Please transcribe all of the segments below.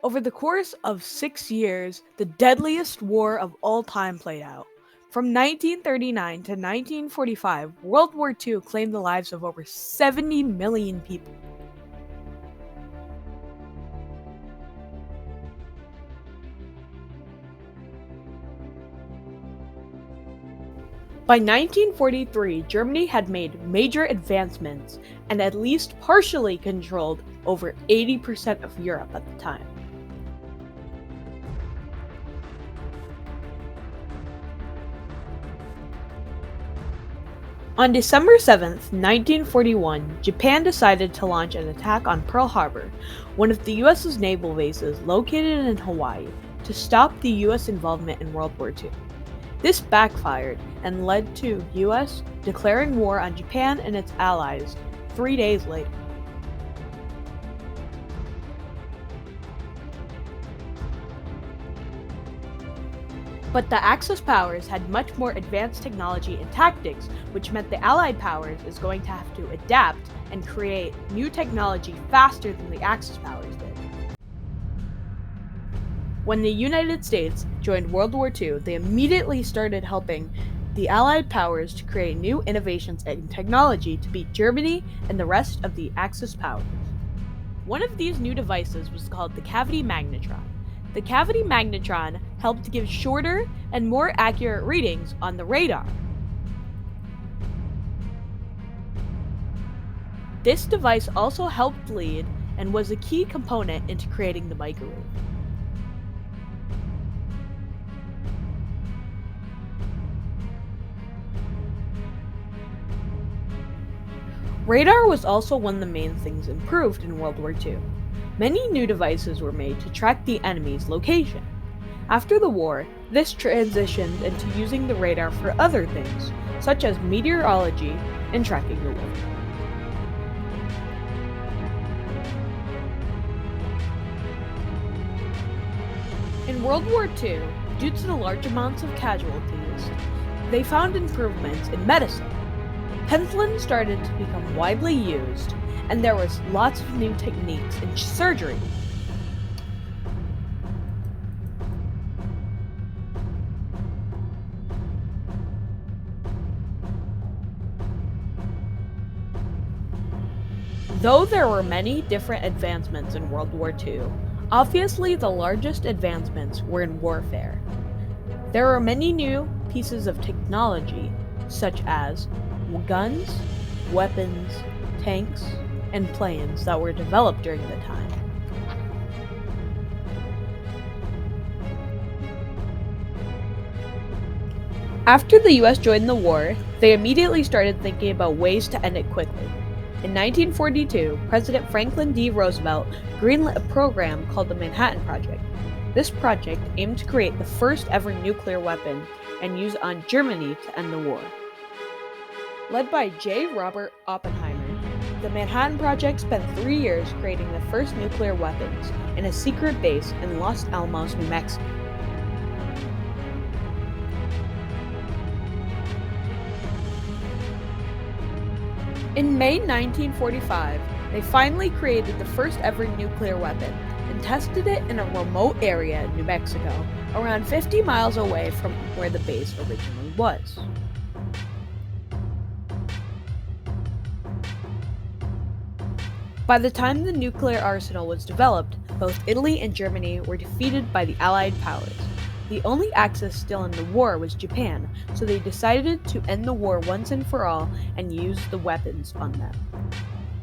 Over the course of 6 years, the deadliest war of all time played out. From 1939 to 1945, World War II claimed the lives of over 70 million people. By 1943, Germany had made major advancements and at least partially controlled over 80% of Europe at the time. On December 7, 1941, Japan decided to launch an attack on Pearl Harbor, one of the US's naval bases located in Hawaii, to stop the US involvement in World War II. This backfired and led to US declaring war on Japan and its allies 3 days later. But the Axis powers had much more advanced technology and tactics, which meant the Allied powers is going to have to adapt and create new technology faster than the Axis powers did. When the United States joined World War II, they immediately started helping the Allied powers to create new innovations and technology to beat Germany and the rest of the Axis powers. One of these new devices was called the cavity magnetron. The cavity magnetron helped give shorter and more accurate readings on the radar. This device also helped lead and was a key component into creating the microwave. Radar was also one of the main things improved in World War II. Many new devices were made to track the enemy's location. After the war, this transitioned into using the radar for other things, such as meteorology and tracking the weather. In World War II, due to the large amounts of casualties, they found improvements in medicine. Penicillin started to become widely used, and there was lots of new techniques in surgery. Though there were many different advancements in World War II, obviously the largest advancements were in warfare. There were many new pieces of technology, such as guns, weapons, tanks, and planes that were developed during the time. After the US joined the war, they immediately started thinking about ways to end it quickly. In 1942, President Franklin D. Roosevelt greenlit a program called the Manhattan Project. This project aimed to create the first ever nuclear weapon and use it on Germany to end the war. Led by J. Robert Oppenheimer, the Manhattan Project spent 3 years creating the first nuclear weapons in a secret base in Los Alamos, New Mexico. In May 1945, they finally created the first ever nuclear weapon and tested it in a remote area in New Mexico, around 50 miles away from where the base originally was. By the time the nuclear arsenal was developed, both Italy and Germany were defeated by the Allied powers. The only Axis still in the war was Japan, so they decided to end the war once and for all and use the weapons on them.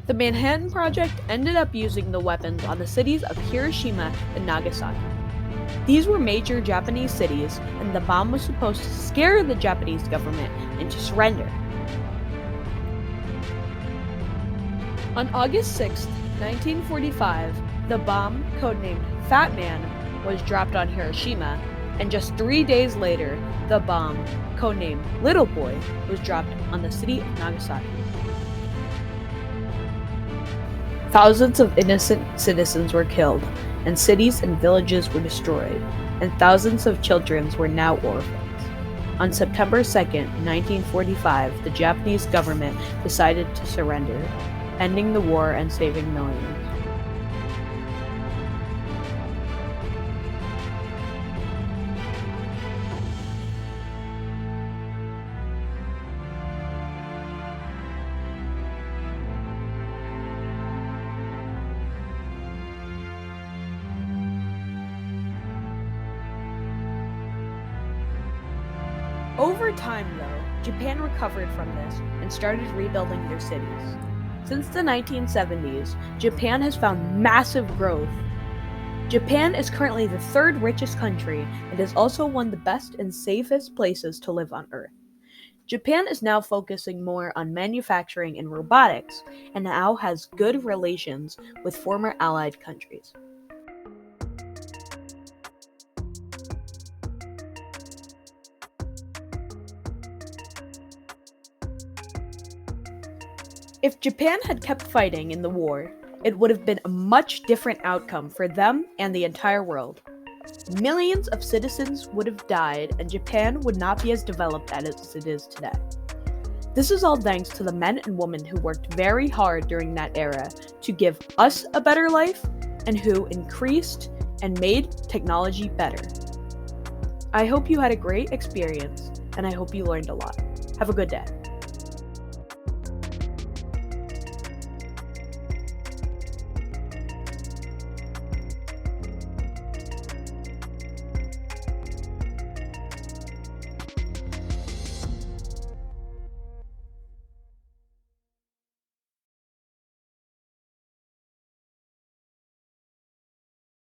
The Manhattan Project ended up using the weapons on the cities of Hiroshima and Nagasaki. These were major Japanese cities, and the bomb was supposed to scare the Japanese government into surrender. On August 6, 1945, the bomb, codenamed Fat Man, was dropped on Hiroshima, and just 3 days later, the bomb, codenamed Little Boy, was dropped on the city of Nagasaki. Thousands of innocent citizens were killed, and cities and villages were destroyed, and thousands of children were now orphans. On September 2, 1945, the Japanese government decided to surrender, ending the war and saving millions. Over time, though, Japan recovered from this and started rebuilding their cities. Since the 1970s, Japan has found massive growth. Japan is currently the third richest country and is also one of the best and safest places to live on Earth. Japan is now focusing more on manufacturing and robotics, and now has good relations with former Allied countries. If Japan had kept fighting in the war, it would have been a much different outcome for them and the entire world. Millions of citizens would have died, and Japan would not be as developed as it is today. This is all thanks to the men and women who worked very hard during that era to give us a better life and who increased and made technology better. I hope you had a great experience, and I hope you learned a lot. Have a good day.